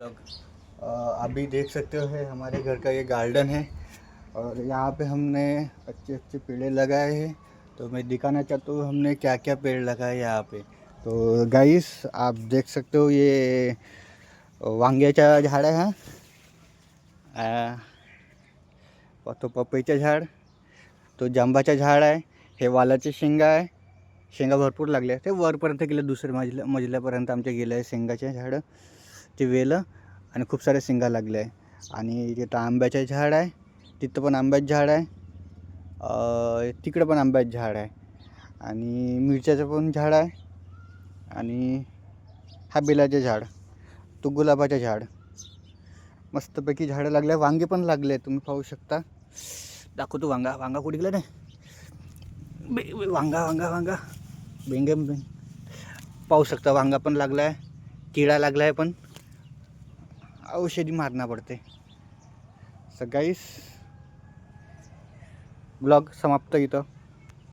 अभी देख सकते हो है हमारे घर का ये गार्डन है और यहाँ पे हमने अच्छे अच्छे पेड़ लगाए हैं। तो मैं दिखाना चाहता हूँ हमने क्या क्या पेड़ लगाए यहाँ पे। तो गाइस आप देख सकते हो ये वांग्याच्या झाड आहे तो पपईचं झाड, तो जांबाचं झाड आहे, हे वालाचे शेंगा आहे। शेंगा भरपूर लागले, ते वरपर्यंत गेले, दुसऱ्या मजल्यापर्यंत आमच्या गेले आहे शेंगाचे झाडं, ते वेलं आणि खूप सारे शेंगा लागले आहे। आणि तिथं आंब्याचं झाड आहे, तिथं पण आंब्याचं झाड आहे, तिकडं पण आंब्याचं झाड आहे आणि मिरच्याचं पण झाड आहे आणि हा बेलाचं झाड, तो गुलाबाचं झाड। मस्तपैकी झाडं लागले, वांगे पण लागले, तुम्ही पाहू शकता। दाखवतो वांगा कुठे गेला नाही, वांगा बेंगे पाहू शकता। वांगा पण लागला आहे, किडा लागला आहे, पण औषधी मारणं पडते। सो गाइस ब्लॉग समाप्त इथं।